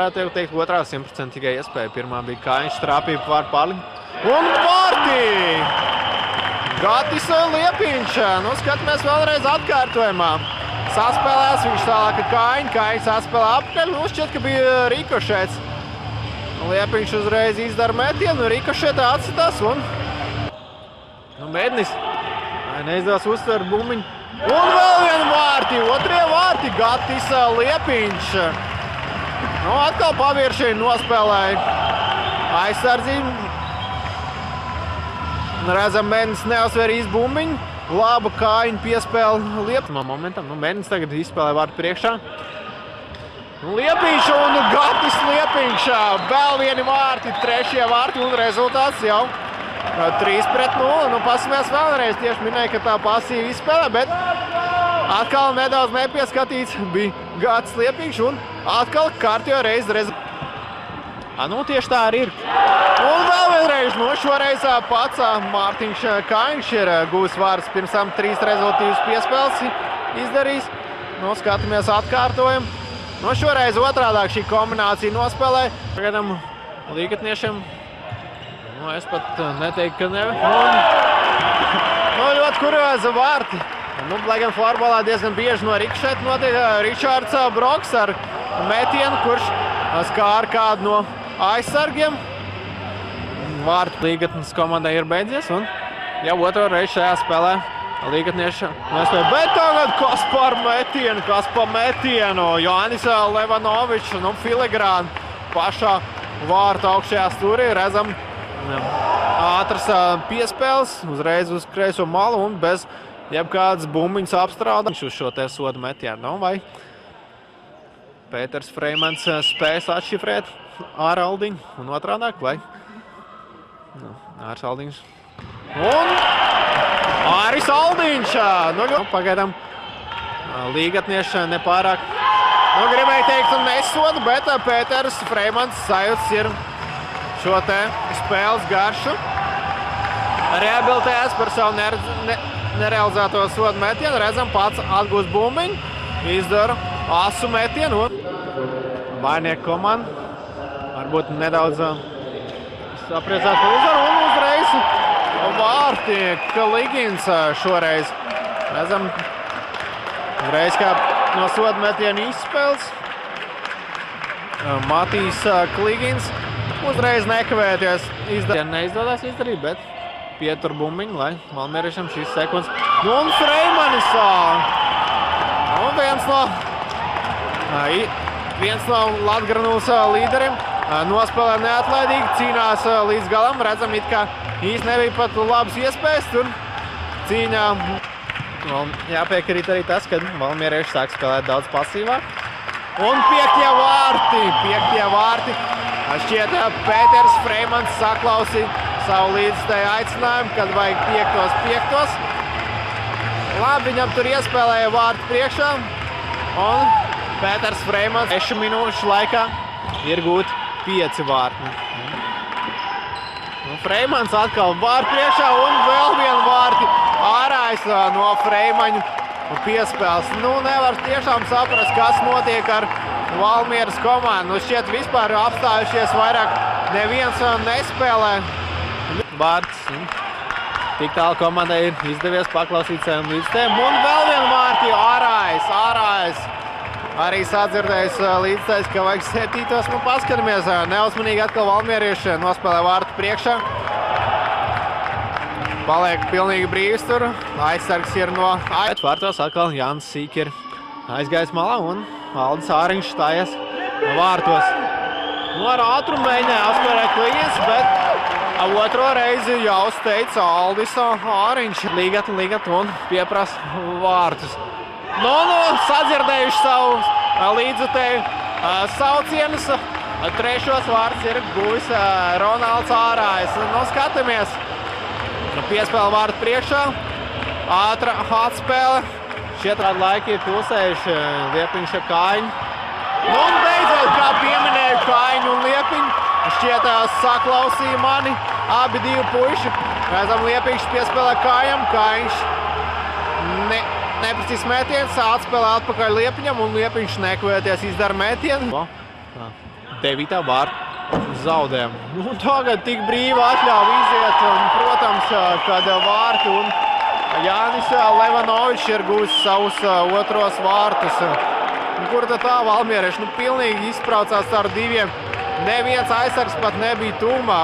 Tev teikt, otrā 100% tikai iespēja. Pirmā bija Kājiņš, trāpīja pār pārliņu. Un vārtī! Gatis Liepiņš. Nu, skatāmies vēlreiz atkārtojumā. Saspēlēs viņš tālāk Kājiņu. Kājiņš saspēlē apkaļ. Nu, šķiet, ka bija rikošēts. Liepiņš uzreiz izdara metienu. Rikošētā atsitās un... Nu, Mednis. Neizdevās uztvert bumbiņu. Un vēl vienu vārti. Otrie vārti. Gatis Liepiņš. Nu, atkal paviršienu nospēlēja aizsardzību. Redzam, Mednis neuzsver īsti bumbiņu. Laba Kājiņa piespēle Liepiņam momentam. Nu, Mednis tagad izspēlē vārtu priekšā. Liepiņš un Gatis Liepiņš. Vēl vieni vārti, trešie vārti un rezultāts jau 3-0. Nu, pasamies vēlreiz. Tieši minēja, ka tā pasīvi izspēlē, bet atkal nedaudz nepieskatīts bija Gatis Liepiņš un atkal kārtējo reizi rezultāts. Nu, tieši tā arī ir. Un vēl vienreiz, nu, šoreiz pats Mārtiņš Kājiņš ir guvis vārds pirms tam 3 rezultīvas piespēles izdarījis. Nu, skatāmies atkārtojumu. Nu, šoreiz otrādāk šī kombinācija nospēlē. Pagaidām līgatniešiem. Nu, es pat neteiktu, ka nevi. Nu, ļoti kurioza vārti. Nu, lai gan florbolā diezgan bieži no rikšēta notiek Ričārds Broks ar metienu, kurš skāra kādu no aizsargiem. Vārtu līgatnes komandai ir beidzies un jau otro reizi šajā spēlē līgatnieši nespēja. Bet tagad kas par metienu. Jānis Levanovičs, nu, filigrāni pašā vārta augšējā stūrī. Redzam ātras piespēles uzreiz uz kreiso malu un bez jebkādas bumbiņas apstrādā. Viņš uz šo te sodu metienu, nu, vai Pēters Freimans spējas atšifrēt Āraldiņu un otrādāk, vai Āris Aldiņš. Un Āris Aldiņš! Nu, pagaidām līgatnieši nepārāk, nu, gribēju teikt, nesoda, bet Pēters Freimans sajūts ir šo te spēles garšu. Rehabilitējas par savu nerealizēto sodu metienu. Redzam, pats atgūst bumbiņu, izdara asu metienu. Bainieku komanda varbūt nedaudz sapriecāt par uzvaru un uzreiz vārti Kaligins šoreiz. Redzam, uzreiz kā no soda metienu izspēles. Matīs Kaligins uzreiz nekavēties neizdodas izdarīt, bet pietur bumbiņu, lai Valmieriešam šīs sekundes. Nu, un Freimanis! Nu, viens no Latgranuls līderiem. Nospēlē neatlaidīgi, cīnās līdz galam. Redzam, it kā īsti nebija pat labas iespējas tur cīņā. Jāpiekrīt arī tas, ka Valmierieši sāk spēlēt daudz pasīvāk. Un piektie vārti. Šķiet, Pēters Freimans saklausīja savu līdzstēju aicinājumu, kad vajag piektos. Labi, viņam tur iespēlēja vārtu priekšā. Un Pēters Freimans 6 minūšu laikā ir gūti 5 vārti. Freimans atkal vārtu priekšā un vēl vienu vārti ārājs no Freimaņu piespēles. Nu, nevar tiešām saprast, kas notiek ar Valmieras komandu. Nu, šķiet vispār apstājušies vairāk neviens nespēlē. Vārds. Tik tālu komandai ir izdevies paklausīt saviem līdzstējiem. Un vēl vienu vārti ārājs. Arī sadzirdējis līdzstājs, ka vajag 7. Nu, paskatāmies. Neuzmanīgi atkal Valmierieši nospēlē vārtu priekšā. Paliek pilnīgi brīvs tur. Aizsargs ir no vārtos. Atkal Jānis Sīk ir aizgājis malā un Aldis Āriņš stājies vārtos. Nu, ar ātrumu mēģināja apspērēt Kaligins, bet otro reizi jau steica Aldis Āriņš. Līgat un pieprasa vārtus. Nu, sadzirdējuši savu līdzutēju saucienus. Trešos vārds ir guvis Ronalds Ārājs. Nu, skatāmies. Piespēle vārtu priekšā. Ātra atspēle. Šie tādi laiki ir pulsējuši Liepiņš ar Kājiņu. Nu, un beidzot, kā pieminēju Kājiņu un Liepiņu, šķiet saklausīja mani abi divi puiši. Redzam, Liepiņš piespēlē Kājam. Kājiņš neprecīzs metiens, atspēlē atpakaļ Liepiņam un Liepiņš nekavēties izdara metienu. 9. vārtu zaudējumu. Nu, tagad tik brīvi atļauj iziet, un, protams, kad vārti un Jānis Levanovičs ir gūs savus otros vārtus. Kur tad tā valmierieši? Nu, pilnīgi izbraucās ar diviem. Neviens aizsargs pat nebija tūmā.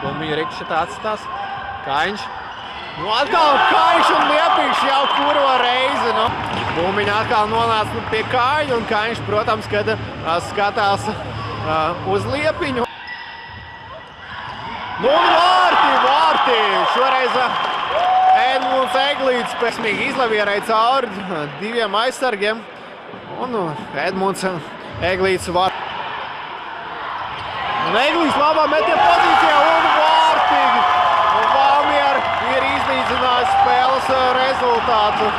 Bumbiņa rikšķi atstās. Kaņš. Nu, atkal Kaņš un Liepiņš jau kuro reizi. Nu. Bumbiņa atkal nonāca pie Kaņa, un Kaņš, protams, kad skatās uz Liepiņu. Nu, un vārti! Šoreiz Edmunds Eglīts pēcmīgi izlavierēja cauri diviem aizsargiem. Un Edmunds Eglīts var. Un Eglīts labā metie pozīcijā un vārtīgi. Un Valmiera ir iznīcinājis spēles rezultātu.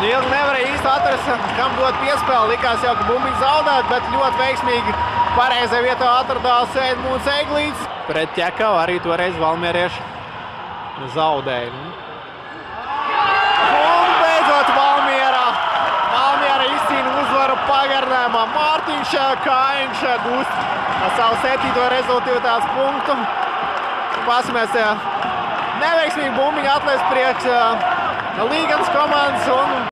Ilgi nevarēja īsti atrast, kam dot piespēli. Likās jau, ka bumbiņu zaudēt, bet ļoti veiksmīgi pareizajā vietā atradās Edmunds Eglīts. Pret Ķekavu arī toreiz valmierieši zaudēja. Un beidzot Valmiera izcīna uzvaru pagarinājumā. Mārtiņš Kaņš gūst savu 7. rezultātas punktu. Pasimies, neveiksmīgi bumbiņu atlaist priekš Līganas komandas un